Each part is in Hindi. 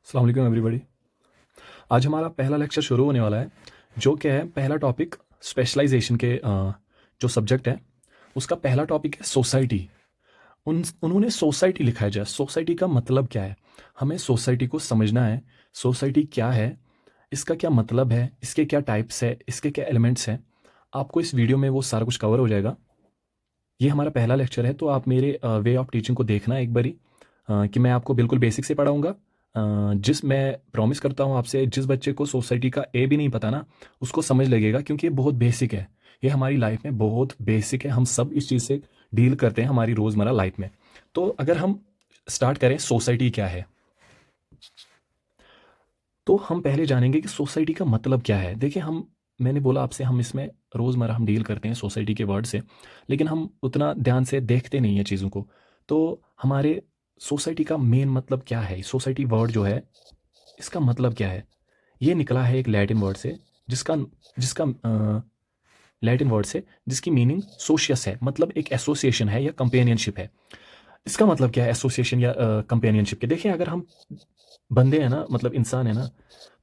अस्सलाम वालेकुम एवरीबॉडी। आज हमारा पहला लेक्चर शुरू होने वाला है, जो क्या है, पहला टॉपिक स्पेशलाइजेशन के जो सब्जेक्ट है उसका पहला टॉपिक है सोसाइटी। उन्होंने सोसाइटी लिखा है। जस्ट सोसाइटी का मतलब क्या है, हमें सोसाइटी को समझना है। सोसाइटी क्या है, इसका क्या मतलब है, इसके क्या टाइप्स है, इसके क्या एलिमेंट्स हैं, आपको इस वीडियो में वो सारा कुछ कवर हो जाएगा। ये हमारा पहला लेक्चर है, तो आप मेरे वे ऑफ टीचिंग को देखना एक बारी, कि मैं आपको बिल्कुल बेसिक से पढ़ाऊँगा। जिस मैं प्रॉमिस करता हूँ आपसे, जिस बच्चे को सोसाइटी का ए भी नहीं पता ना, उसको समझ लगेगा, क्योंकि ये बहुत बेसिक है। ये हमारी लाइफ में बहुत बेसिक है, हम सब इस चीज़ से डील करते हैं हमारी रोज़मर्रा लाइफ में। तो अगर हम स्टार्ट करें सोसाइटी क्या है, तो हम पहले जानेंगे कि सोसाइटी का मतलब क्या है। देखिए, मैंने बोला आपसे, हम इसमें रोज़मर्रा हम डील करते हैं सोसाइटी के वर्ड से, लेकिन हम उतना ध्यान से देखते नहीं हैं चीज़ों को। तो हमारे सोसाइटी का मेन मतलब क्या है, सोसाइटी वर्ड जो है, इसका मतलब क्या है? ये निकला है एक लैटिन वर्ड से, जिसका जिसका लैटिन वर्ड से जिसकी मीनिंग सोशियस है, मतलब एक एसोसिएशन है या कंपेनियनशिप है। इसका मतलब क्या है एसोसिएशन या कंपेनियनशिप के? देखिए, अगर हम बंदे हैं ना, मतलब इंसान है ना,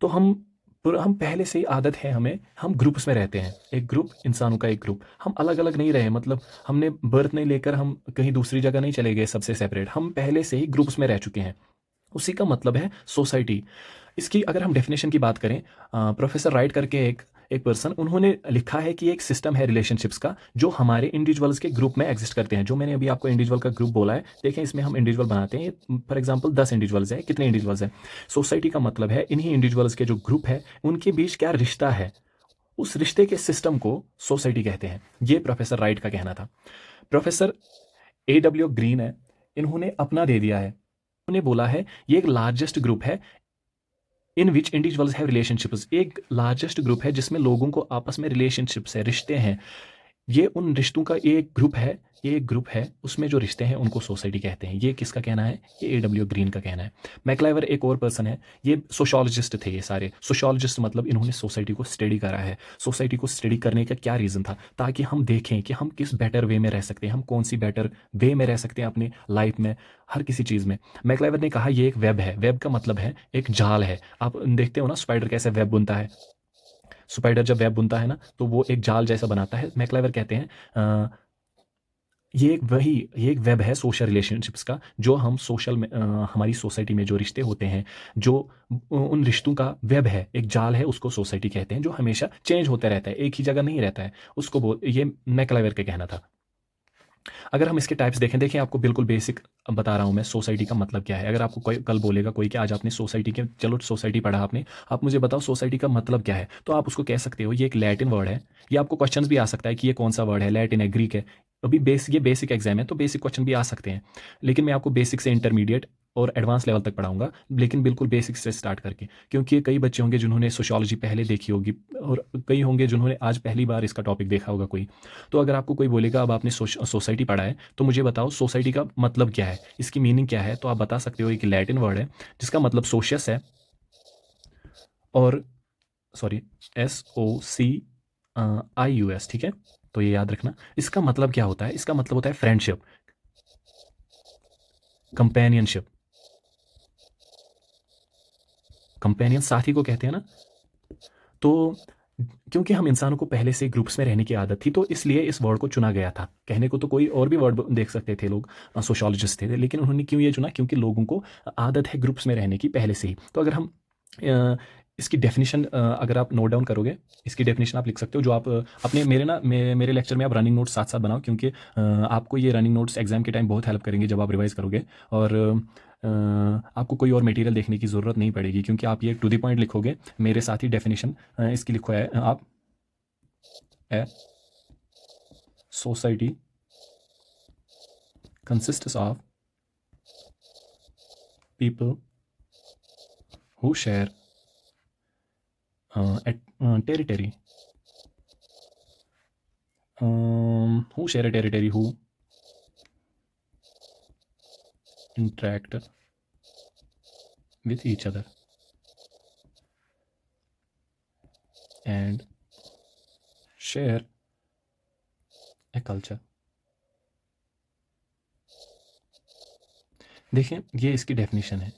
तो हम पहले से ही आदत है हमें, हम ग्रुप्स में रहते हैं। एक ग्रुप, इंसानों का एक ग्रुप, हम अलग अलग नहीं रहे, मतलब हमने बर्थ नहीं लेकर हम कहीं दूसरी जगह नहीं चले गए सबसे सेपरेट, हम पहले से ही ग्रुप्स में रह चुके हैं। उसी का मतलब है सोसाइटी। इसकी अगर हम डेफिनेशन की बात करें, प्रोफेसर राइट करके एक एक पर्सन, उन्होंने लिखा है कि एक सिस्टम है रिलेशनशिप्स का, जो हमारे इंडिविजुअल्स के ग्रुप में एग्जिस्ट करते हैं। जो मैंने अभी आपको इंडिविजुअल का ग्रुप बोला है, देखें, इसमें हम इंडिविजुअल बनाते हैं। फॉर एग्जांपल 10 इंडिविजुअल्स हैं, कितने इंडिविजुअल्स हैं? सोसाइटी का मतलब है इन्हीं इंडिविजुअल्स के जो ग्रुप है, उनके बीच क्या रिश्ता है, उस रिश्ते के सिस्टम को सोसाइटी कहते हैं। ये प्रोफेसर राइट का कहना था। प्रोफेसर A W ग्रीन है, इन्होंने अपना दे दिया है। उन्होंने बोला है ये एक लार्जेस्ट ग्रुप है इन विच इंडिविजुअल्स हैव रिलेशनशिप्स। एक लार्जेस्ट ग्रुप है जिसमें लोगों को आपस में रिलेशनशिप्स है, रिश्ते हैं। ये उन रिश्तों का एक ग्रुप है। ये एक ग्रुप है, उसमें जो रिश्ते हैं उनको सोसाइटी कहते हैं। ये किसका कहना है? ये A W ग्रीन का कहना है। मैक्लाइवर एक और पर्सन है, ये सोशोलॉजिस्ट थे। ये सारे सोशोलॉजिस्ट, मतलब इन्होंने सोसाइटी को स्टडी करा है। सोसाइटी को स्टडी करने का क्या रीज़न था? ताकि हम देखें कि हम किस बेटर वे में रह सकते हैं, हम कौन सी बेटर वे में रह सकते हैं अपनी लाइफ में, हर किसी चीज़ में। मैक्लाइवर ने कहा ये एक वेब है। वेब का मतलब है एक जाल है। आप देखते हो ना, स्पाइडर कैसे वेब बुनता है। स्पाइडर जब वेब बुनता है ना, तो वो एक जाल जैसा बनाता है। मैक्लाइवर कहते हैं ये एक वेब है सोशल रिलेशनशिप्स का, जो हम सोशल में, हमारी सोसाइटी में जो रिश्ते होते हैं, जो उन रिश्तों का वेब है, एक जाल है, उसको सोसाइटी कहते हैं, जो हमेशा चेंज होता रहता है, एक ही जगह नहीं रहता है। उसको बोल ये मैक्लाइवर का कहना था। अगर हम इसके टाइप्स देखें, देखिए, आपको बिल्कुल बेसिक बता रहा हूँ मैं, सोसाइटी का मतलब क्या है। अगर आपको कोई कल बोलेगा कोई कि आज आपने सोसाइटी के, चलो सोसाइटी पढ़ा आपने, आप मुझे बताओ सोसाइटी का मतलब क्या है, तो आप उसको कह सकते हो ये एक लैटिन वर्ड है। ये आपको क्वेश्चन भी आ सकता है कि ये कौन सा वर्ड है, लैटिन है, ग्रीक है। अभी ये बेसिक एग्जाम है, तो बेसिक क्वेश्चन भी आ सकते हैं। लेकिन मैं आपको बेसिक से इंटरमीडिएट और एडवांस लेवल तक पढ़ाऊंगा, लेकिन बिल्कुल बेसिक से स्टार्ट करके, क्योंकि कई बच्चे होंगे जिन्होंने सोशियोलॉजी पहले देखी होगी, और कई होंगे जिन्होंने आज पहली बार इसका टॉपिक देखा होगा कोई। तो अगर आपको कोई बोलेगा अब आपने सोसाइटी पढ़ा है, तो मुझे बताओ सोसाइटी का मतलब क्या है, इसकी मीनिंग क्या है, तो आप बता सकते हो एक लैटिन वर्ड है जिसका मतलब सोशियस है, और सॉरी, SOCIUS, ठीक है। तो ये याद रखना। इसका मतलब क्या होता है? इसका मतलब होता है फ्रेंडशिप, कंपेनियनशिप। कंपेनियन साथी को कहते हैं ना। तो क्योंकि हम इंसानों को पहले से ग्रुप्स में रहने की आदत थी, तो इसलिए इस वर्ड को चुना गया था। कहने को तो कोई और भी वर्ड देख सकते थे लोग, सोशोलॉजिस्ट थे, लेकिन उन्होंने क्यों ये चुना? क्योंकि लोगों को आदत है ग्रुप्स में रहने की पहले से ही। तो अगर हम इसकी डेफिनेशन, अगर आप नोट डाउन करोगे, इसकी डेफिनेशन आप लिख सकते हो, जो आप अपने मेरे लेक्चर में आप रनिंग नोट्स साथ साथ बनाओ, क्योंकि आपको ये रनिंग नोट्स एग्जाम के टाइम बहुत हेल्प करेंगे जब आप रिवाइज करोगे। और आपको कोई और मटेरियल देखने की ज़रूरत नहीं पड़ेगी, क्योंकि आप ये टू द पॉइंट लिखोगे। मेरे साथ ही डेफिनेशन इसकी लिखो है आप, a society consists of people who share territory, who share a territory, who interact with each other and share a culture। देखिए, ये इसकी डेफिनेशन है।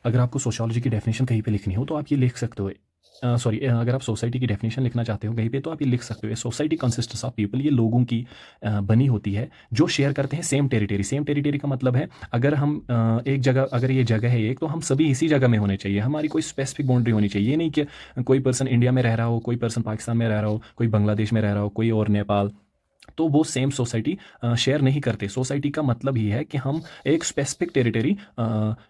अगर आपको सोशियोलॉजी की डेफिनेशन कहीं पे लिखनी हो तो आप ये लिख सकते हो। सॉरी, अगर आप सोसाइटी की डेफिनेशन लिखना चाहते हो कहीं पे तो आप ये लिख सकते हो, सोसाइटी कंसिस्ट्स ऑफ पीपल, ये लोगों की बनी होती है जो शेयर करते हैं सेम टेरिटरी। सेम टेरिटरी का मतलब है अगर हम एक जगह, अगर ये जगह है एक, तो हम सभी इसी जगह में होने चाहिए, हमारी कोई स्पेसिफिक बाउंड्री होनी चाहिए। ये नहीं कि कोई पर्सन इंडिया में रह रहा हो, कोई पर्सन पाकिस्तान में रह रहा हो, कोई बांग्लादेश में रह रहा हो, कोई और नेपाल, तो वो सेम सोसाइटी शेयर नहीं करते। सोसाइटी का मतलब ही है कि हम एक स्पेसिफिक टेरिटरी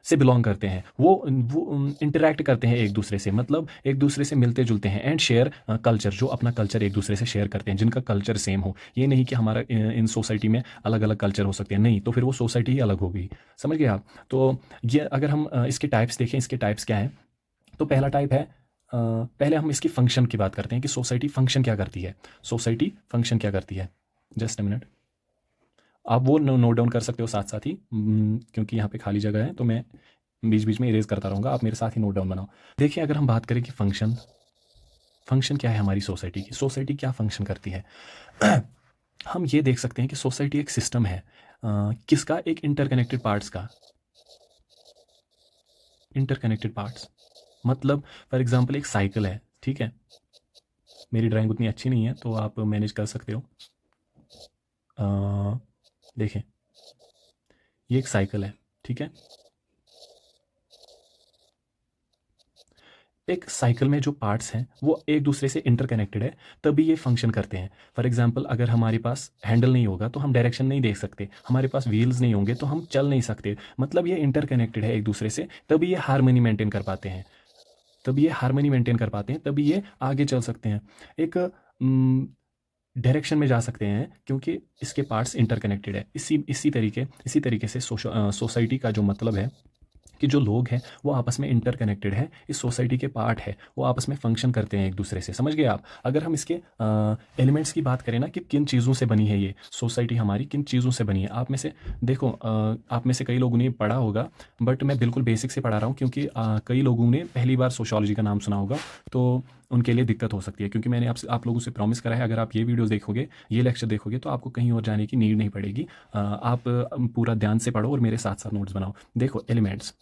से बिलोंग करते हैं, वो इंटरेक्ट करते हैं एक दूसरे से, मतलब एक दूसरे से मिलते जुलते हैं, एंड शेयर कल्चर, जो अपना कल्चर एक दूसरे से शेयर करते हैं, जिनका कल्चर सेम हो। ये नहीं कि हमारा इन सोसाइटी में अलग अलग कल्चर हो सकते हैं, नहीं, तो फिर वो सोसाइटी ही अलग होगी। समझ गए आप? तो ये अगर हम इसके टाइप्स देखें, इसके टाइप्स क्या हैं, तो पहला टाइप है, पहले हम इसकी फंक्शन की बात करते हैं कि सोसाइटी फंक्शन क्या करती है। सोसाइटी फंक्शन क्या करती है, जस्ट अ मिनट, आप वो नोट डाउन कर सकते हो साथ साथ ही, क्योंकि यहाँ पे खाली जगह है तो मैं बीच बीच में इरेज करता रहूँगा, आप मेरे साथ ही नोट डाउन बनाओ। देखिए, अगर हम बात करें कि फंक्शन, फंक्शन क्या है हमारी सोसाइटी की, सोसाइटी क्या फंक्शन करती है, हम ये देख सकते हैं कि सोसाइटी एक सिस्टम है, किसका, एक इंटरकनेक्टेड पार्ट्स का, इंटरकनेक्टेड पार्ट्स, मतलब फॉर एग्जांपल एक साइकिल है, ठीक है, मेरी ड्राइंग उतनी अच्छी नहीं है तो आप मैनेज कर सकते हो। देखें, ये एक साइकिल है, ठीक है, एक साइकिल में जो पार्ट्स हैं वो एक दूसरे से इंटरकनेक्टेड है, तभी ये फंक्शन करते हैं। फॉर एग्जांपल, अगर हमारे पास हैंडल नहीं होगा तो हम डायरेक्शन नहीं देख सकते, हमारे पास व्हील्स नहीं होंगे तो हम चल नहीं सकते, मतलब ये इंटरकनेक्टेड है एक दूसरे से, तभी ये हार्मनी मेंटेन कर पाते हैं, तभी ये हार्मनी मेंटेन कर पाते हैं, तभी ये आगे चल सकते हैं, एक डायरेक्शन में जा सकते हैं, क्योंकि इसके पार्ट्स इंटरकनेक्टेड है। इसी तरीके से सोसाइटी का जो मतलब है कि जो लोग हैं वो आपस में इंटरकनेक्टेड है, इस सोसाइटी के पार्ट है, वो आपस में फंक्शन करते हैं एक दूसरे से। समझ गए आप? अगर हम इसके एलिमेंट्स की बात करें ना, कि किन चीज़ों से बनी है ये सोसाइटी, हमारी किन चीज़ों से बनी है, आप में से देखो, आप में से कई लोगों ने पढ़ा होगा, बट मैं बिल्कुल बेसिक से पढ़ा रहा हूँ, क्योंकि कई लोगों ने पहली बार सोशियोलॉजी का नाम सुना होगा, तो उनके लिए दिक्कत हो सकती है, क्योंकि मैंने आप लोगों से प्रॉमिस करा है, अगर आप ये वीडियोस देखोगे, ये लेक्चर देखोगे, तो आपको कहीं और जाने की नीड नहीं पड़ेगी। आप पूरा ध्यान से पढ़ो और मेरे साथ साथ नोट्स बनाओ। देखो, elements,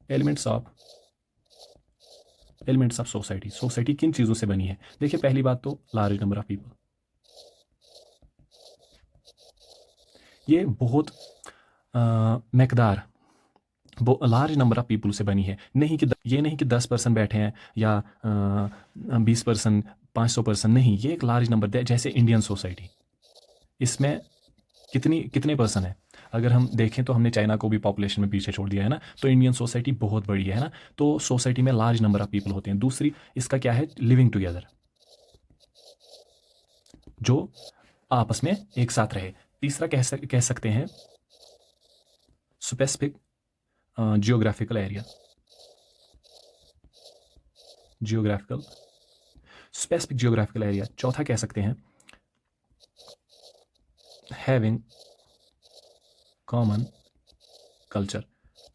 elements of elements of society, society किन चीज़ों से बनी है। देखिए, पहली बात तो लार्ज नंबर ऑफ पीपल, ये बहुत मकदार, लार्ज नंबर ऑफ पीपल से बनी है, नहीं कि ये नहीं कि 10% बैठे हैं या 20%, 500%, नहीं, ये एक लार्ज नंबर है। जैसे इंडियन सोसाइटी, इसमें कितने पर्सन है, अगर हम देखें तो हमने चाइना को भी पॉपुलेशन में पीछे छोड़ दिया है ना, तो इंडियन सोसाइटी बहुत बड़ी है ना, तो सोसाइटी में लार्ज नंबर ऑफ पीपल होते हैं। दूसरी इसका क्या है, लिविंग टुगेदर, जो आपस में एक साथ रहे। तीसरा कह सकते हैं specific geographical area, geographical specific geographical area. चौथा कह सकते हैं हैविंग कॉमन कल्चर।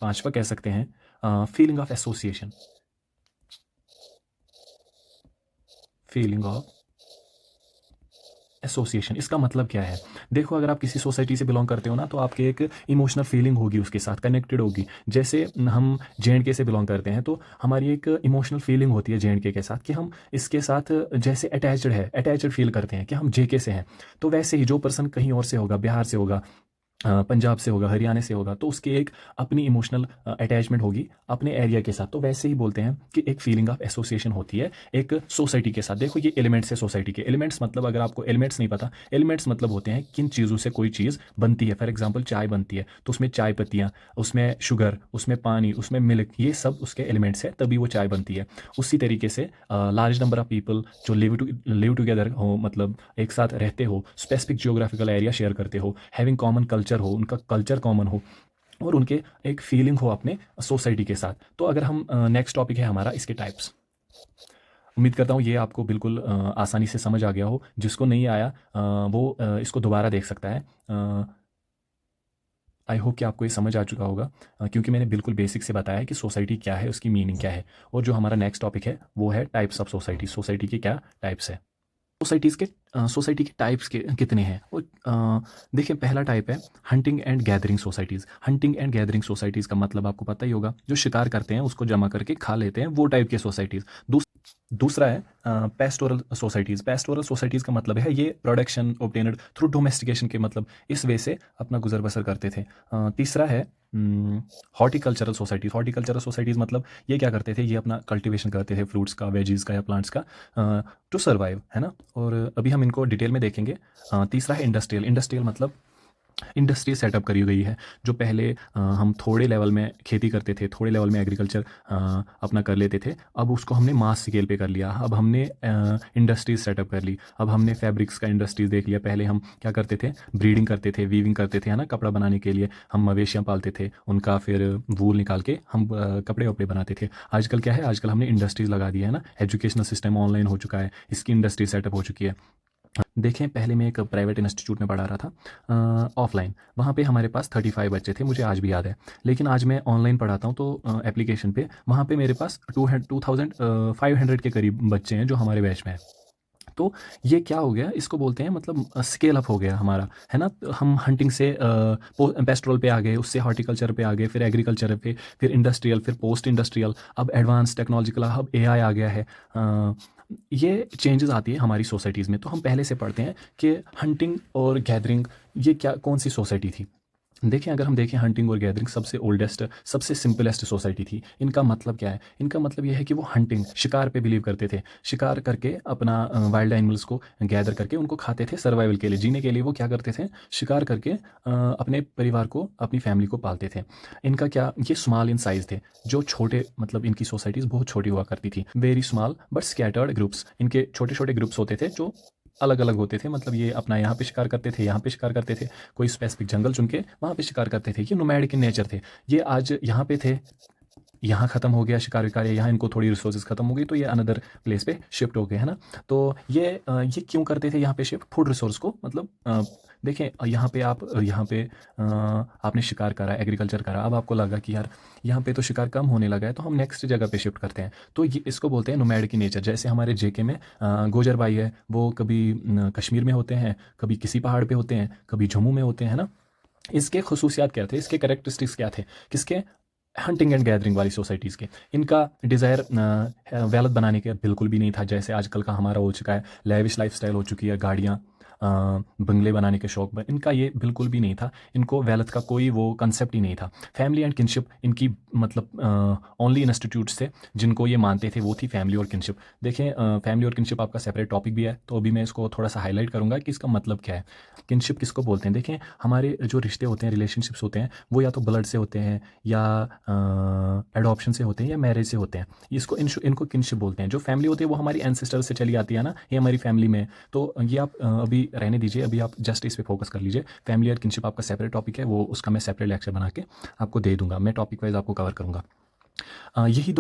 पांचवा कह सकते हैं feeling of association, feeling of association. इसका मतलब क्या है, देखो, अगर आप किसी सोसाइटी से बिलोंग करते हो ना, तो आपकी एक इमोशनल फीलिंग होगी, उसके साथ कनेक्टेड होगी। जैसे हम जे से बिलोंग करते हैं तो हमारी एक इमोशनल फीलिंग होती है जे के साथ, कि हम इसके साथ जैसे अटैच्ड फील करते हैं कि हम जे से हैं। तो वैसे ही जो पर्सन कहीं और से होगा, बिहार से होगा, पंजाब से होगा, हरियाणा से होगा, तो उसकी एक अपनी इमोशनल अटैचमेंट होगी अपने एरिया के साथ। तो वैसे ही बोलते हैं कि एक फीलिंग ऑफ एसोसिएशन होती है एक सोसाइटी के साथ। देखो, ये एलिमेंट्स है सोसाइटी के। एलिमेंट्स मतलब, अगर आपको एलिमेंट्स नहीं पता, एलिमेंट्स मतलब होते हैं किन चीज़ों से कोई चीज़ बनती है। फॉर एग्जाम्पल, चाय बनती है तो उसमें चाय पत्तियाँ, उसमें शुगर, उसमें पानी, उसमें मिल्क, ये सब उसके एलिमेंट्स है, तभी वो चाय बनती है। उसी तरीके से लार्ज नंबर ऑफ पीपल जो लिव टुगेदर हो, मतलब एक साथ रहते हो, स्पेसिफिक जियोग्राफिकल एरिया शेयर करते हो, हैविंग कॉमन कल्चर हो, उनका कल्चर कॉमन हो, और उनके एक फीलिंग हो अपने सोसाइटी के साथ। तो अगर हम नेक्स्ट टॉपिक है हमारा इसके टाइप्स। उम्मीद करता हूँ ये आपको बिल्कुल आसानी से समझ आ गया हो। जिसको नहीं आया वो इसको दोबारा देख सकता है। आई होप कि आपको ये समझ आ चुका होगा, क्योंकि मैंने बिल्कुल बेसिक से बताया कि सोसाइटी क्या है, उसकी मीनिंग क्या है। और जो हमारा नेक्स्ट टॉपिक है वो है टाइप्स ऑफ सोसाइटी, सोसाइटी के क्या टाइप्स है। सोसाइटी के टाइप्स कितने हैं वो देखिए, पहला टाइप है hunting and gathering societies. Hunting and gathering societies का मतलब आपको पता ही होगा, जो शिकार करते हैं उसको जमा करके खा लेते हैं, वो टाइप की सोसाइटीज़। दूसरा है पेस्टोरल सोसाइटीज़। पेस्टोरल सोसाइटीज़ का मतलब है ये प्रोडक्शन ऑब्टेन्ड थ्रू डोमेस्टिकेशन के, मतलब इस वे से अपना गुजर बसर करते थे। तीसरा है हॉर्टिकल्चरल सोसाइटीज़। हॉर्टिकल्चरल सोसाइटीज़ मतलब ये क्या करते थे, ये अपना कल्टीवेशन करते थे फ्रूट्स का, वेजीज़ का या प्लांट्स का, टू सर्वाइव, है ना। और अभी हम इनको डिटेल में देखेंगे। तीसरा है इंडस्ट्रियल। इंडस्ट्रियल मतलब इंडस्ट्री सेटअप करी गई है। जो पहले हम थोड़े लेवल में खेती करते थे, थोड़े लेवल में एग्रीकल्चर अपना कर लेते थे, अब उसको हमने मास स्केल पे कर लिया। अब हमने इंडस्ट्रीज सेटअप कर ली। अब हमने फैब्रिक्स का इंडस्ट्रीज देख लिया। पहले हम क्या करते थे, ब्रीडिंग करते थे, वीविंग करते थे, है ना। कपड़ा बनाने के लिए हम मवेशियाँ पालते थे, उनका फिर वूल निकाल के हम कपड़े वपड़े बनाते थे। आजकल क्या है, आजकल हमने इंडस्ट्रीज लगा दी है ना। एजुकेशनल सिस्टम ऑनलाइन हो चुका है, इसकी इंडस्ट्री सेटअप हो चुकी है। देखें, पहले मैं एक प्राइवेट इंस्टीट्यूट में पढ़ा रहा था ऑफलाइन। वहाँ पे हमारे पास 35 बच्चे थे, मुझे आज भी याद है। लेकिन आज मैं ऑनलाइन पढ़ाता हूँ तो एप्लीकेशन पे वहाँ पे मेरे पास 2500 के करीब बच्चे हैं जो हमारे बैच में हैं। तो ये क्या हो गया, इसको बोलते हैं मतलब स्केल अप हो गया हमारा, है ना। तो हम हंटिंग से पेस्ट्रोल पे आ गए, उससे हॉर्टिकल्चर पे आ गए, फिर एग्रीकल्चर पे, फिर इंडस्ट्रियल, फिर पोस्ट इंडस्ट्रियल, अब एडवांस टेक्नोलॉजिकल, अब एआई आ गया है। ये चेंजेस आती है हमारी सोसाइटीज़ में। तो हम पहले से पढ़ते हैं कि हंटिंग और गैदरिंग ये क्या, कौन सी सोसाइटी थी। देखें, अगर हम देखें हंटिंग और गैदरिंग सबसे ओल्डेस्ट, सबसे सिंपलेस्ट सोसाइटी थी। इनका मतलब क्या है, इनका मतलब यह है कि वो हंटिंग, शिकार पे बिलीव करते थे। शिकार करके अपना वाइल्ड एनिमल्स को गैदर करके उनको खाते थे, सर्वाइवल के लिए, जीने के लिए वो क्या करते थे, शिकार करके अपने परिवार को, अपनी फैमिली को पालते थे। इनका क्या, ये स्मॉल इन साइज थे, जो छोटे, मतलब इनकी सोसाइटीज़ बहुत छोटी हुआ करती थी। Very small but scattered groups, इनके छोटे छोटे ग्रुप्स होते थे जो अलग अलग होते थे। मतलब ये अपना यहाँ पे शिकार करते थे, यहाँ पे शिकार करते थे, कोई स्पेसिफिक जंगल चुन के वहाँ पे शिकार करते थे। ये नोमैडिक इन नेचर थे। ये आज यहाँ पे थे, यहाँ ख़त्म हो गया शिकार विकार, या यहाँ इनको थोड़ी रिसोर्सेज ख़त्म हो गई तो ये अनदर प्लेस पे शिफ्ट हो गए, है ना। तो ये क्यों करते थे यहाँ पे शिफ्ट, फूड रिसोर्स को, मतलब देखें, यहाँ पे आपने शिकार करा, एग्रीकल्चर करा, अब आपको लगा कि यार यहाँ पे तो शिकार कम होने लगा है, तो हम नेक्स्ट जगह पे शिफ्ट करते हैं। तो ये इसको बोलते हैं नोमैडिक इन नेचर। जैसे हमारे जेके में गोजर भाई है, वो कभी कश्मीर में होते हैं, कभी किसी पहाड़ पे होते हैं, कभी जम्मू में होते हैं, है ना। इसके खसूसियात क्या थे, इसके करेक्टरिस्टिक्स क्या थे, किसके, हंटिंग एंड गैदरिंग वाली सोसाइटीज़ के। इनका डिज़ायर वेल्थ बनाने के बिल्कुल भी नहीं था, जैसे आजकल का हमारा हो चुका है, लेविश लाइफस्टाइल हो चुकी है, गाड़ियाँ, बंगले बनाने के शौक में। इनका ये बिल्कुल भी नहीं था। इनको वेल्थ का कोई वो कंसेप्ट ही नहीं था। फैमिली एंड किनशिप इनकी, मतलब ओनली इंस्टीट्यूट्स थे जिनको ये मानते थे, वो थी फैमिली और किनशिप। देखें, फैमिली और किनशिप आपका सेपरेट टॉपिक भी है, तो अभी मैं इसको थोड़ा सा हाईलाइट करूँगा कि इसका मतलब क्या है। किनशिप किसको बोलते हैं, देखें, हमारे जो रिश्ते होते हैं, रिलेशनशिप्स होते हैं, वो या तो ब्लड से होते हैं, या एडॉप्शन से होते हैं, या मैरिज से होते हैं। इनको किनशिप बोलते हैं। जो फैमिली होती है वो हमारी एंसेस्टर से चली आती है ना, ये हमारी फैमिली में। तो ये आप अभी रहने दीजिए, अभी आप जस्ट इस पे फोकस कर लीजिए। फैमिली और किनशिप आपका सेपरेट टॉपिक है, वो उसका मैं सेपरेट लेक्चर बना के आपको दे दूंगा, मैं टॉपिक वाइज आपको कवर करूँगा। यही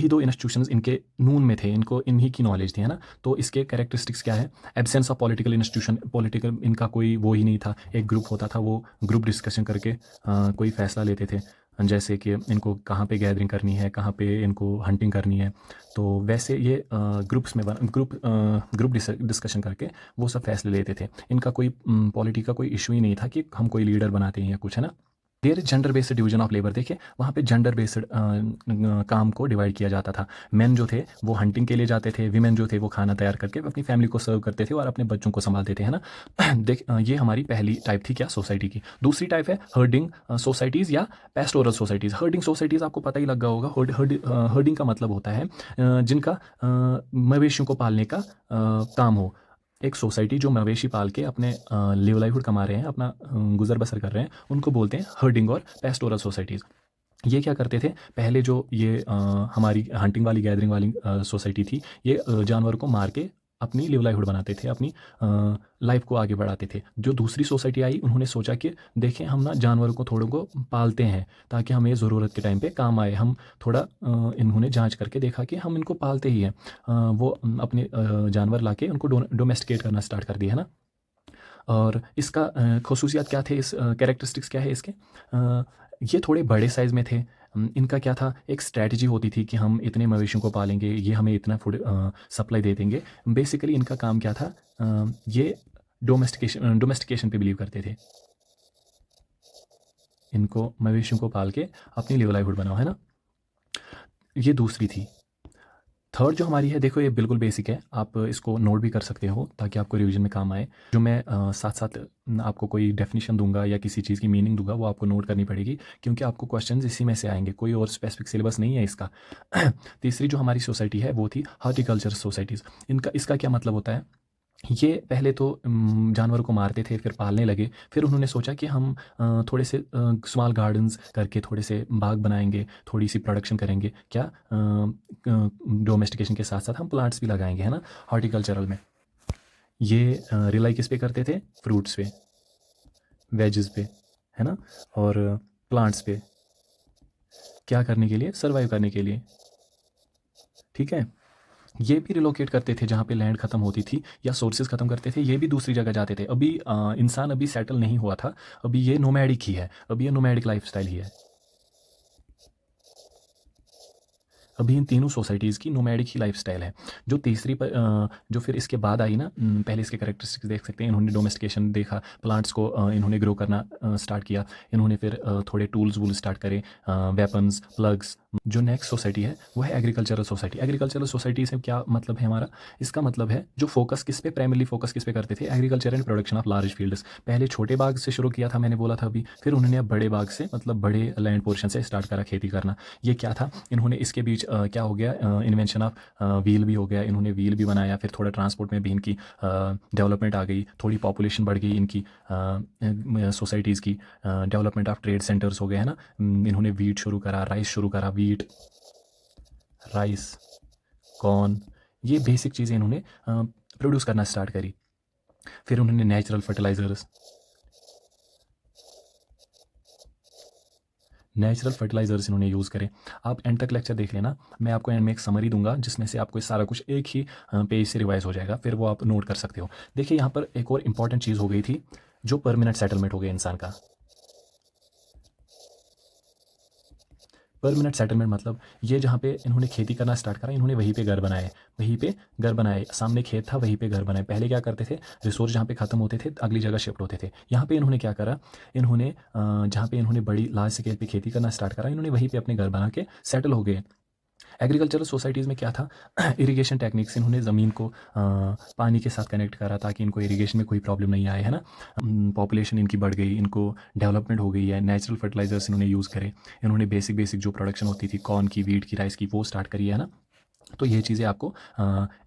दो इंस्टीट्यूशंस इनके नून में थे, इनको इन्हीं की नॉलेज थी, है ना। तो इसके कैरेक्टरिस्टिक्स क्या है, absence of political institution, political इनका कोई वो ही नहीं था। एक ग्रुप होता था, वो ग्रुप डिस्कशन करके कोई फैसला लेते थे, जैसे कि इनको कहाँ पे गैदरिंग करनी है, कहाँ पे इनको हंटिंग करनी है। तो वैसे ये ग्रुप्स में ग्रुप डिस्कशन करके वो सब फैसले लेते थे। इनका कोई पॉलिटी का कोई इशू ही नहीं था कि हम कोई लीडर बनाते हैं या कुछ, है ना। Their gender based division of labour, देखिए वहाँ पे जेंडर बेस्ड काम को डिवाइड किया जाता था। मेन जो थे वो हंटिंग के लिए जाते थे, वीमेन जो थे वो खाना तैयार करके अपनी फैमिली को सर्व करते थे और अपने बच्चों को संभालते थे, है ना। ये हमारी पहली टाइप थी क्या, सोसाइटी की। दूसरी टाइप है हर्डिंग सोसाइटीज़ या पेस्टोरल सोसाइटीज़। हर्डिंग सोसाइटीज़ आपको पता ही लगा होगा। हर्डिंग का मतलब होता है जिनका मवेशियों को पालने का काम हो। एक सोसाइटी जो मवेशी पाल के अपने लिवलाइहुड कमा रहे हैं, अपना गुजर बसर कर रहे हैं, उनको बोलते हैं हर्डिंग और पेस्टोरल सोसाइटीज़। ये क्या करते थे, पहले जो ये हमारी हंटिंग वाली, गैदरिंग वाली सोसाइटी थी, ये जानवर को मार के अपनी लिवलाइहुड बनाते थे, अपनी लाइफ को आगे बढ़ाते थे। जो दूसरी सोसाइटी आई, उन्होंने सोचा कि देखें, हम ना जानवरों को थोड़ों को पालते हैं ताकि हमें ज़रूरत के टाइम पे काम आए। हम थोड़ा इन्होंने जांच करके देखा कि हम इनको पालते ही हैं। वो अपने जानवर लाके उनको डोमेस्टिकेट करना स्टार्ट कर दिया, है ना। और इसका खसूसियात क्या थे, इस कैरेक्टरिस्टिक्स क्या है इसके, ये थोड़े बड़े साइज़ में थे, इनका क्या था, एक स्ट्रैटेजी होती थी कि हम इतने मवेशियों को पालेंगे, ये हमें इतना फूड सप्लाई दे देंगे। बेसिकली इनका काम क्या था, ये डोमेस्टिकेशन पे बिलीव करते थे। इनको मवेशियों को पाल के अपनी लाइवलीहुड बनाओ, है ना। ये दूसरी थी। थर्ड जो हमारी है, देखो ये बिल्कुल बेसिक है, आप इसको नोट भी कर सकते हो ताकि आपको रिवीजन में काम आए। जो मैं साथ साथ आपको कोई डेफिनेशन दूंगा या किसी चीज़ की मीनिंग दूंगा, वो आपको नोट करनी पड़ेगी, क्योंकि आपको क्वेश्चंस इसी में से आएंगे, कोई और स्पेसिफिक सिलेबस नहीं है इसका। तीसरी जो हमारी सोसाइटी है वो थी हॉर्टिकल्चर सोसाइटीज़। इसका क्या मतलब होता है, ये पहले तो जानवरों को मारते थे, फिर पालने लगे, फिर उन्होंने सोचा कि हम थोड़े से स्मॉल गार्डन्स करके थोड़े से बाग बनाएंगे, थोड़ी सी प्रोडक्शन करेंगे, क्या डोमेस्टिकेशन के साथ साथ हम प्लांट्स भी लगाएंगे, है ना, हॉर्टिकल्चरल में। ये रिलाई किस पे करते थे, फ्रूट्स पे, वेजेस पे, है ना, और प्लांट्स पे। क्या करने के लिए, सर्वाइव करने के लिए, ठीक है। ये भी रिलोकेट करते थे, जहाँ पे लैंड ख़त्म होती थी या सोर्सेज ख़त्म करते थे, ये भी दूसरी जगह जाते थे। अभी इंसान अभी सेटल नहीं हुआ था, अभी ये नोमैडिक ही है, अभी ये नोमैडिक लाइफस्टाइल ही है। अभी इन तीनों सोसाइटीज़ की नोमैडिक ही लाइफस्टाइल है। जो तीसरी जो फिर इसके बाद आई ना, पहले इसके कैरेक्टरिस्टिक्स देख सकते हैं। इन्होंने डोमेस्टिकेशन देखा, प्लांट्स को इन्होंने ग्रो करना स्टार्ट किया। इन्होंने फिर थोड़े टूल्स वूल स्टार्ट करे, वेपन्स, प्लग्स। जो नेक्स्ट सोसाइटी है वो है एग्रीकल्चरल सोसाइटी। एग्रीकल्चरल सोसाइटी से क्या मतलब है हमारा, इसका मतलब है जो फोकस किस पे, प्राइमरली फोकस किस पे करते थे, agriculture and production of large fields. पहले छोटे बाग से शुरू किया था, मैंने बोला था अभी, फिर उन्होंने अब बड़े बाग से, मतलब बड़े लैंड पोर्शन से स्टार्ट करा खेती करना। ये क्या था, इन्होंने इसके बीच क्या हो गया, इन्वेंशन ऑफ व्हील भी हो गया, इन्होंने व्हील भी बनाया, फिर थोड़ा ट्रांसपोर्ट में भी इनकी डेवलपमेंट आ गई, थोड़ी पॉपुलेशन बढ़ गई इनकी, सोसाइटीज़ की डेवलपमेंट ऑफ ट्रेड सेंटर्स हो गए, है ना। इन्होंने वीट शुरू करा, राइस शुरू करा, वीट, राइस, कॉर्न, ये बेसिक चीज़ें इन्होंने प्रोड्यूस करना स्टार्ट करी। फिर उन्होंने नेचुरल फर्टिलाइजर्स इन्होंने यूज़ करे। आप एंड तक लेक्चर देख लेना, मैं आपको एंड में एक समरी दूंगा जिसमें से आपको सारा कुछ एक ही पेज से रिवाइज हो जाएगा, फिर वो आप नोट कर सकते हो। देखिए यहाँ पर एक और इंपॉर्टेंट चीज़ हो गई थी, जो परमानेंट सेटलमेंट हो गया इंसान का। परमानेंट सेटलमेंट मतलब ये जहाँ पे इन्होंने खेती करना स्टार्ट करा, इन्होंने वहीं पे घर बनाए, वहीं पे घर बनाए, सामने खेत था वहीं पे घर बनाए। पहले क्या करते थे, रिसोर्स जहाँ पे ख़त्म होते थे अगली जगह शिफ्ट होते थे। यहाँ पे इन्होंने क्या करा, इन्होंने जहाँ पे इन्होंने बड़ी लार्ज स्केल पे खेती करना स्टार्ट करा, इन्होंने वहीं पे अपने घर बना के सेटल हो गए। एग्रीकल्चरल सोसाइटीज़ में क्या था, इरिगेशन टेक्निक्स, इन्होंने ज़मीन को पानी के साथ कनेक्ट करा ताकि इनको इरिगेशन में कोई प्रॉब्लम नहीं आए, है ना। पॉपुलेशन इनकी बढ़ गई, इनको डेवलपमेंट हो गई है, नेचुरल फर्टिलाइजर्स इन्होंने यूज़ करे, इन्होंने बेसिक बेसिक जो प्रोडक्शन होती थी कॉर्न की, वीट की, राइस की, वो स्टार्ट करी है ना। तो ये चीज़ें आपको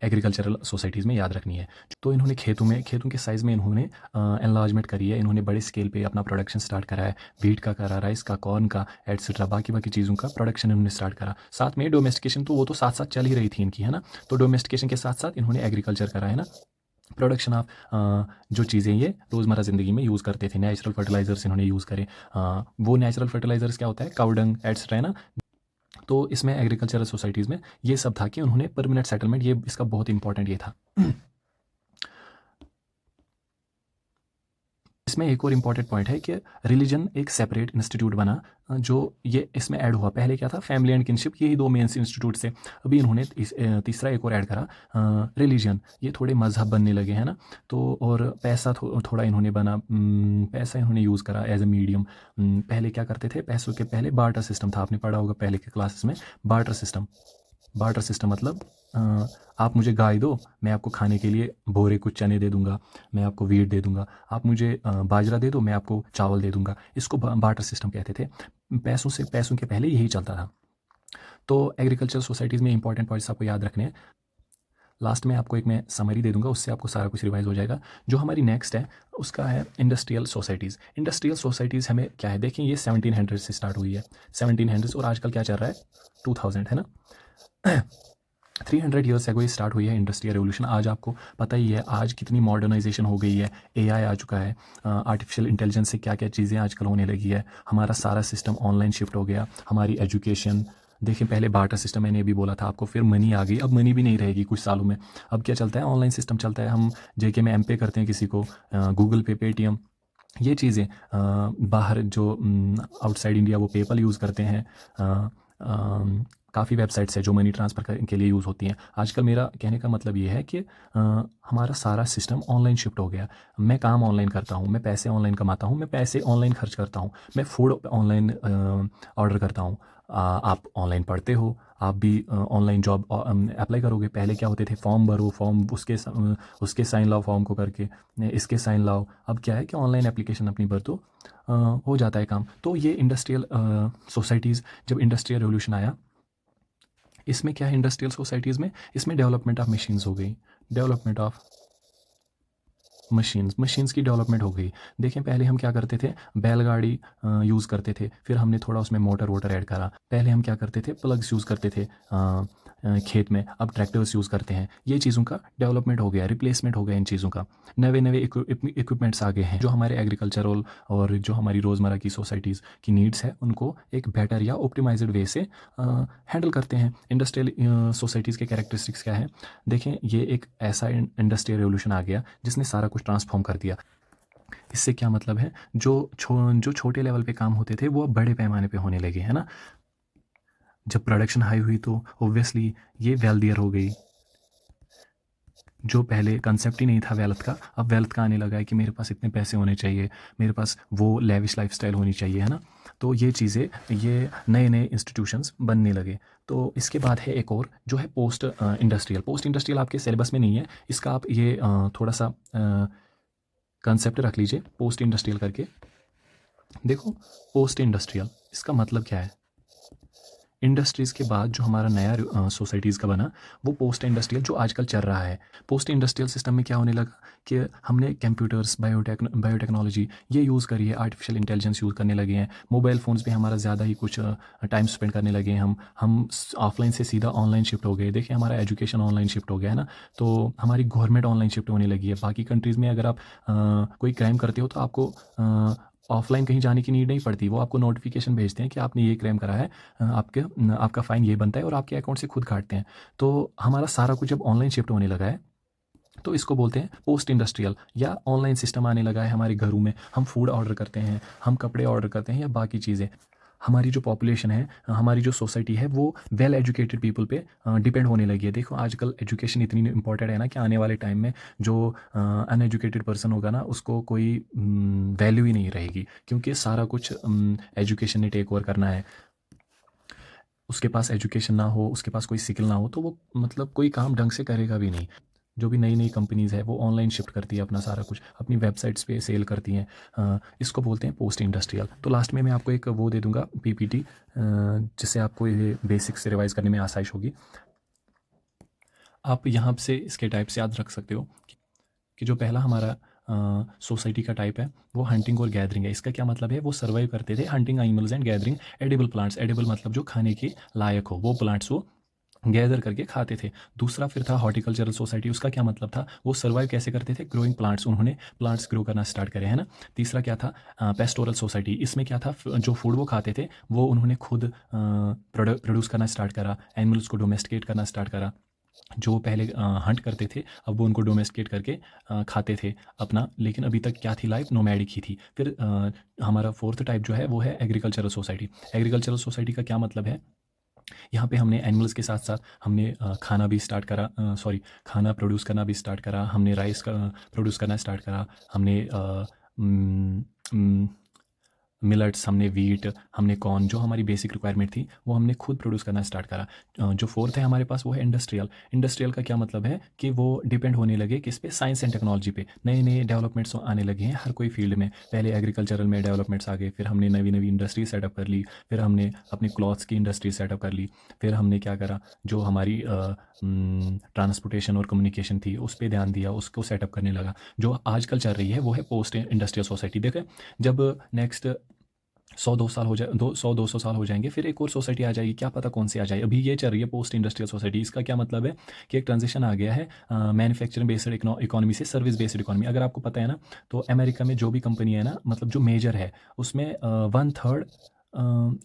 एग्रीकल्चरल सोसाइटीज़ में याद रखनी है। तो इन्होंने खेतों के साइज़ में इन्होंने एनलार्जमेंट करी है, इन्होंने बड़े स्केल पे अपना प्रोडक्शन स्टार्ट करा है, व्हीट का करा, राइस का, कॉर्न का, एटसेट्रा, बाकी बाकी चीज़ों का प्रोडक्शन इन्होंने स्टार्ट करा। साथ में डोमेस्टिकेशन, तो वो तो साथ साथ चल ही रही थी इनकी, है ना। तो डोमेस्टिकेशन के साथ साथ इन्होंने एग्रीकल्चर करा, है ना। प्रोडक्शन ऑफ जो चीज़ें ये रोज़मर्रा ज़िंदगी में यूज़ करते थे, नेचुरल फर्टिलाइजर्स इन्होंने यूज़ करे। वो नेचुरल फर्टिलाइजर्स क्या होता है, काउडंग एटसेट्रा, है ना। तो इसमें एग्रीकल्चरल सोसाइटीज़ में ये सब था कि उन्होंने परमानेंट सेटलमेंट, ये इसका बहुत इंपॉर्टेंट ये था। इसमें एक और इम्पॉर्टेंट पॉइंट है कि रिलीजन एक सेपरेट इंस्टीट्यूट बना, जो ये इसमें ऐड हुआ। पहले क्या था, फैमिली एंड किनशिप, यही दो मेन इंस्टीट्यूट से। अभी इन्होंने तीसरा एक और ऐड करा, रिलीजन। ये थोड़े मजहब बनने लगे, हैं ना। तो और पैसा थोड़ा इन्होंने बना, पैसा इन्होंने यूज़ करा एज ए मीडियम। पहले क्या करते थे, पैसों के पहले बार्टर सिस्टम था, आपने पढ़ा होगा पहले के क्लासेस में। बार्टर सिस्टम, बार्टर सिस्टम मतलब आप मुझे गाय दो, मैं आपको खाने के लिए बोरे कुछ चने दे दूंगा, मैं आपको वीट दे दूंगा। आप मुझे बाजरा दे दो, मैं आपको चावल दे दूंगा। इसको बार्टर सिस्टम कहते थे। पैसों के पहले यही चलता था। तो एग्रीकल्चर सोसाइटीज़ में इंपॉर्टेंट पॉइंट्स आपको याद रखने हैं। लास्ट में आपको एक मैं समरी दे दूंगा, उससे आपको सारा कुछ रिवाइज हो जाएगा। जो हमारी नेक्स्ट है उसका है इंडस्ट्रियल सोसाइटीज़। इंडस्ट्रियल सोसाइटीज़ हमें क्या है, देखिए ये 1700 से स्टार्ट हुई है, 1700, और आजकल क्या चल रहा है, 2000, है ना। 300 ईयर्स एगो ये स्टार्ट हुई है इंडस्ट्रियल रेवोल्यूशन। आज आपको पता ही है आज कितनी मॉडर्नाइजेशन हो गई है, एआई आ चुका है, आर्टिफिशियल इंटेलिजेंस से क्या क्या चीज़ें आजकल होने लगी है। हमारा सारा सिस्टम ऑनलाइन शिफ्ट हो गया, हमारी एजुकेशन। देखिए पहले बार्टर सिस्टम मैंने अभी बोला था आपको, फिर मनी आ गई, अब मनी भी नहीं रहेगी कुछ सालों में। अब क्या चलता है, ऑनलाइन सिस्टम चलता है। हम जेके में एम पे करते हैं किसी को, गूगल पे, पेटीएम, ये चीज़ें बाहर जो आउटसाइड इंडिया वो पेपल यूज़ करते हैं। काफ़ी वेबसाइट्स है जो मनी ट्रांसफ़र के लिए यूज़ होती हैं। आजकल मेरा कहने का मतलब ये है कि हमारा सारा सिस्टम ऑनलाइन शिफ्ट हो गया। मैं काम ऑनलाइन करता हूँ, मैं पैसे ऑनलाइन कमाता हूँ, मैं पैसे ऑनलाइन खर्च करता हूँ, मैं फूड ऑनलाइन ऑर्डर करता हूँ। आप ऑनलाइन पढ़ते हो, आप भी ऑनलाइन जॉब अप्लाई करोगे। पहले क्या होते थे, फॉर्म भरो, फॉर्म उसके साइन लाओ फॉर्म को करके, इसके साइन लाओ। अब क्या है कि ऑनलाइन एप्लीकेशन अपनी भर दो, हो जाता है काम। तो ये इंडस्ट्रियल सोसाइटीज़, जब इंडस्ट्रियल रेवोल्यूशन आया, इसमें क्या है इंडस्ट्रियल सोसाइटीज़ में, इसमें डेवलपमेंट ऑफ मशीन्स हो गई, डेवलपमेंट ऑफ मशीन्स की डेवलपमेंट हो गई। देखें पहले हम क्या करते थे, बैलगाड़ी यूज़ करते थे, फिर हमने थोड़ा उसमें मोटर वोटर ऐड करा। पहले हम क्या करते थे, प्लग्स यूज़ करते थे खेत में, अब ट्रैक्टर्स यूज़ करते हैं। ये चीज़ों का डेवलपमेंट हो गया, रिप्लेसमेंट हो गया इन चीज़ों का। नए नए इक्विपमेंट्स आ गए हैं जो हमारे एग्रीकल्चरल और जो हमारी रोज़मर्रा की सोसाइटीज़ की नीड्स है उनको एक बेटर या ऑप्टिमाइज्ड वे से हैंडल करते हैं। इंडस्ट्रियल सोसाइटीज़ के कैरेक्टरिस्टिक्स क्या है, देखें ये एक ऐसा इंडस्ट्रियल रेवोल्यूशन आ गया जिसने सारा कुछ ट्रांसफॉर्म कर दिया। इससे क्या मतलब है, जो छोटे लेवल पे काम होते थे वो अब बड़े पैमाने पे होने लगे, है ना। जब प्रोडक्शन हाई हुई तो ऑब्वियसली ये वेल्दियर हो गई। जो पहले कंसेप्ट ही नहीं था वेल्थ का, अब वेल्थ का आने लगा है कि मेरे पास इतने पैसे होने चाहिए, मेरे पास वो लेविश लाइफस्टाइल होनी चाहिए, है ना। तो ये चीज़ें, ये नए नए इंस्टीट्यूशंस बनने लगे। तो इसके बाद है एक और जो है पोस्ट इंडस्ट्रियल। पोस्ट इंडस्ट्रियल आपके सिलेबस में नहीं है, इसका आप ये थोड़ा सा कंसेप्ट रख लीजिए, पोस्ट इंडस्ट्रियल करके। देखो पोस्ट इंडस्ट्रियल इसका मतलब क्या है, इंडस्ट्रीज़ के बाद जो हमारा नया सोसाइटीज़ का बना वो पोस्ट इंडस्ट्रियल जो आजकल चल रहा है। पोस्ट इंडस्ट्रियल सिस्टम में क्या होने लगा कि हमने कंप्यूटर्स, बायोटेक्नोलॉजी ये यूज़ करी है, आर्टिफिशियल इंटेलिजेंस यूज़ करने लगे हैं। मोबाइल फ़ोन्स पे हमारा ज़्यादा ही कुछ टाइम स्पेंड करने लगे हैं। हम ऑफलाइन से सीधा ऑनलाइन शिफ्ट हो गए। देखिए हमारा एजुकेशन ऑनलाइन शिफ्ट हो गया है ना। तो हमारी गवर्नमेंट ऑनलाइन शिफ्ट होने लगी है। बाकी कंट्रीज़ में अगर आप कोई क्राइम करते हो तो आपको ऑफलाइन कहीं जाने की नीड नहीं पड़ती, वो आपको नोटिफिकेशन भेजते हैं कि आपने ये क्राइम करा है, आपका फ़ाइन ये बनता है और आपके अकाउंट से खुद काटते हैं। तो हमारा सारा कुछ जब ऑनलाइन शिफ्ट होने लगा है तो इसको बोलते हैं पोस्ट इंडस्ट्रियल, या ऑनलाइन सिस्टम आने लगा है हमारे घरों में। हम फूड ऑर्डर करते हैं, हम कपड़े ऑर्डर करते हैं या बाकी चीज़ें। हमारी जो पॉपुलेशन है, हमारी जो सोसाइटी है वो वेल एजुकेटेड पीपल पे डिपेंड होने लगी है। देखो आजकल एजुकेशन इतनी इंपॉर्टेंट है ना कि आने वाले टाइम में जो अनएजुकेटेड पर्सन होगा ना उसको कोई वैल्यू ही नहीं रहेगी, क्योंकि सारा कुछ एजुकेशन ने टेक ओवर करना है। उसके पास एजुकेशन ना हो, उसके पास कोई स्किल ना हो तो वो मतलब कोई काम ढंग से करेगा भी नहीं। जो भी नई नई कंपनीज़ है वो ऑनलाइन शिफ्ट करती है अपना सारा कुछ, अपनी वेबसाइट्स पे सेल करती हैं। इसको बोलते हैं पोस्ट इंडस्ट्रियल। तो लास्ट में मैं आपको एक वो दे दूंगा पीपीटी, जिससे आपको ये बेसिक्स से रिवाइज करने में आसाइश होगी। आप यहाँ से इसके टाइप से याद रख सकते हो कि जो पहला हमारा सोसाइटी का टाइप है वो हंटिंग और गैदरिंग है। इसका क्या मतलब है, वो सर्वाइव करते थे hunting animals and gathering edible plants. Edible मतलब जो खाने के लायक हो वो प्लांट्स वो गैदर करके खाते थे। दूसरा फिर था हॉर्टिकल्चरल सोसाइटी। उसका क्या मतलब था, वो सर्वाइव कैसे करते थे, ग्रोइंग प्लांट्स, उन्होंने प्लांट्स ग्रो करना स्टार्ट करे, है ना। तीसरा क्या था, पेस्टोरल सोसाइटी। इसमें क्या था, जो फूड वो खाते थे वो उन्होंने खुद प्रोड्यूस करना स्टार्ट करा, एनिमल्स को डोमेस्टिकेट करना स्टार्ट करा। जो पहले हंट करते थे अब वो उनको डोमेस्टिकेट करके खाते थे अपना, लेकिन अभी तक क्या थी लाइफ, नोमैडिक ही थी। फिर हमारा फोर्थ टाइप जो है वो है एग्रीकल्चरल सोसाइटी। एग्रीकल्चरल सोसाइटी का क्या मतलब है, यहाँ पे हमने एनिमल्स के साथ साथ हमने खाना भी स्टार्ट करा, सॉरी खाना प्रोड्यूस करना भी स्टार्ट करा, हमने राइस का प्रोड्यूस करना स्टार्ट करा, हमने मिलेट्स, हमने वीट, हमने कॉर्न, जो हमारी बेसिक रिक्वायरमेंट थी वो हमने खुद प्रोड्यूस करना स्टार्ट करा। जो फोर्थ है हमारे पास वो है इंडस्ट्रियल। इंडस्ट्रियल का क्या मतलब है कि वो डिपेंड होने लगे किस पे, साइंस एंड टेक्नोलॉजी पे। नए नए डेवलपमेंट्स आने लगे हैं हर कोई फील्ड में। पहले एग्रीकल्चरल में डेवलपमेंट्स आ गए, फिर हमने नई नई इंडस्ट्री सेटअप कर ली, फिर हमने अपनी क्लॉथ्स की इंडस्ट्री सेटअप कर ली, फिर हमने क्या करा, जो हमारी ट्रांसपोर्टेशन और कम्युनिकेशन थी उस पर ध्यान दिया, उसको सेटअप करने लगा। जो आजकल चल रही है वो है पोस्ट इंडस्ट्रियल सोसाइटी। देखें जब नेक्स्ट 100-200 साल हो जाए, 200 साल हो जाएंगे, फिर एक और सोसाइटी आ जाएगी, क्या पता कौन सी आ जाए। अभी ये चल रही है पोस्ट इंडस्ट्रियल सोसाइटी। इसका क्या मतलब है कि एक ट्रांजिशन आ गया है मैन्युफैक्चरिंग बेस्ड इकोनॉमी से सर्विस बेस्ड इकोनॉमी। अगर आपको पता है ना तो अमेरिका में जो भी कंपनी है ना, मतलब जो मेजर है उसमें 1/3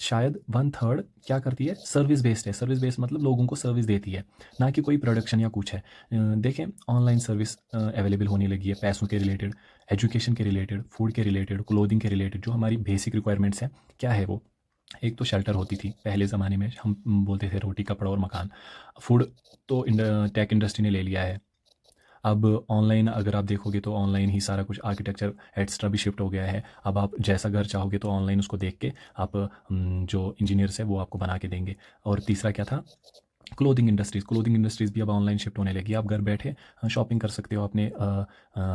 शायद 1/3 क्या करती है, सर्विस बेस्ड है। सर्विस बेस्ड मतलब लोगों को सर्विस देती है, ना कि कोई प्रोडक्शन या कुछ है। देखें ऑनलाइन सर्विस अवेलेबल होने लगी है पैसों के रिलेटेड। एजुकेशन के रिलेटेड, फूड के रिलेटेड, क्लोथिंग के रिलेटेड जो हमारी बेसिक रिक्वायरमेंट्स हैं, क्या है वो? एक तो शेल्टर होती थी पहले ज़माने में, हम बोलते थे रोटी, कपड़ा और मकान। फूड तो टेक इंडस्ट्री ने ले लिया है। अब ऑनलाइन अगर आप देखोगे तो ऑनलाइन ही सारा कुछ आर्किटेक्चर एक्स्ट्रा भी शिफ्ट हो गया है। अब आप जैसा घर चाहोगे तो ऑनलाइन उसको देख के आप जो इंजीनियर्स है वो आपको बना के देंगे। और तीसरा क्या था? क्लोथिंग इंडस्ट्रीज़ भी अब ऑनलाइन शिफ्ट होने लगी। आप घर बैठे शॉपिंग कर सकते हो, अपने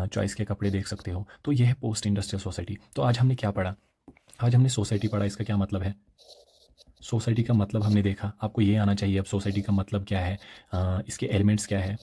चॉइस के कपड़े देख सकते हो। तो यह है पोस्ट इंडस्ट्रियल सोसाइटी। तो आज हमने क्या पढ़ा? आज हमने सोसाइटी पढ़ा। इसका क्या मतलब है? सोसाइटी का मतलब हमने देखा। आपको ये आना चाहिए अब सोसाइटी का मतलब क्या है, इसके एलिमेंट्स क्या है।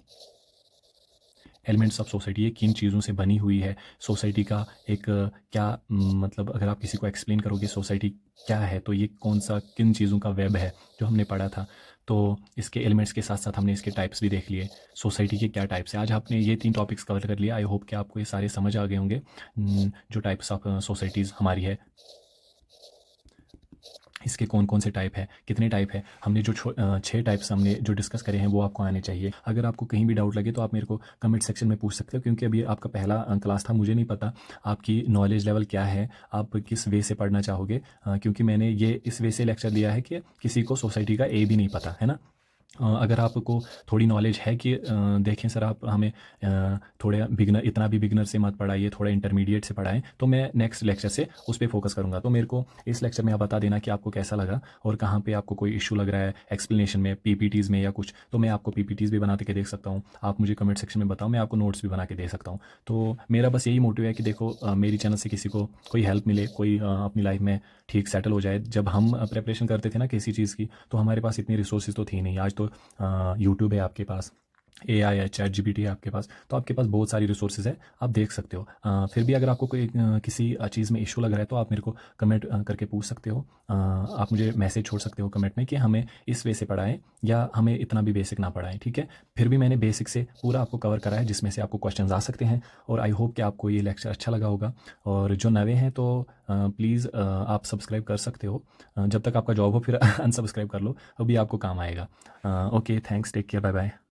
एलिमेंट्स ऑफ सोसाइटी ये किन चीज़ों से बनी हुई है, सोसाइटी का एक क्या मतलब अगर आप किसी को एक्सप्लेन करोगे सोसाइटी क्या है तो ये कौन सा किन चीज़ों का वेब है जो हमने पढ़ा था। तो इसके एलिमेंट्स के साथ साथ हमने इसके टाइप्स भी देख लिए, सोसाइटी के क्या टाइप्स हैं। आज आपने ये 3 टॉपिक्स कवर कर लिया। आई होप कि आपको ये सारे समझ आ गए होंगे जो टाइप्स ऑफ सोसाइटीज़ हमारी है, इसके कौन कौन से टाइप है, कितने टाइप है। हमने जो 6 टाइप्स हमने जो डिस्कस करे हैं वो आपको आने चाहिए। अगर आपको कहीं भी डाउट लगे तो आप मेरे को कमेंट सेक्शन में पूछ सकते हो, क्योंकि अभी आपका पहला क्लास था, मुझे नहीं पता आपकी नॉलेज लेवल क्या है, आप किस वे से पढ़ना चाहोगे। क्योंकि मैंने ये इस वे से लेक्चर दिया है कि किसी को सोसाइटी का ए भी नहीं पता है ना। अगर आपको थोड़ी नॉलेज है कि देखें सर आप हमें थोड़े बिगनर, इतना भी बिगनर से मत पढ़ाइए, थोड़ा इंटरमीडिएट से पढ़ाएं, तो मैं नेक्स्ट लेक्चर से उस पर फोकस करूंगा। तो मेरे को इस लेक्चर में आप बता देना कि आपको कैसा लगा और कहाँ पे आपको कोई इशू लग रहा है एक्सप्लेनेशन में, पीपीटीज़ में या कुछ। तो मैं आपको पीपीटीज़ भी बना के दे सकता हूँ, आप मुझे कमेंट सेक्शन में बताओ, मैं आपको नोट्स भी बना के दे सकता हूँ। तो मेरा बस यही मोटिव है कि देखो मेरी चैनल से किसी को कोई हेल्प मिले, कोई अपनी लाइफ में ठीक सेटल हो जाए। जब हम प्रेपरेशन करते थे ना किसी चीज़ की, तो हमारे पास इतनी रिसोर्सेज तो थी नहीं। आज तो यूट्यूब है आपके पास, एआई है, चैट जीपीटी है आपके पास, तो आपके पास बहुत सारी रिसोर्सेज है, आप देख सकते हो। फिर भी अगर आपको कोई किसी चीज़ में इशू लग रहा है तो आप मेरे को कमेंट करके पूछ सकते हो। आप मुझे मैसेज छोड़ सकते हो कमेंट में कि हमें इस वे से पढ़ाएं या हमें इतना भी बेसिक ना पढ़ाएं, ठीक है। फिर भी मैंने बेसिक से पूरा आपको कवर करा है, जिसमें से आपको क्वेश्चन आ सकते हैं। और आई होप कि आपको ये लेक्चर अच्छा लगा होगा। और जो नए हैं तो प्लीज़ आप सब्सक्राइब कर सकते हो। जब तक आपका जॉब हो फिर अनसब्सक्राइब कर लो, अभी आपको काम आएगा। Okay, thanks, take care, bye bye.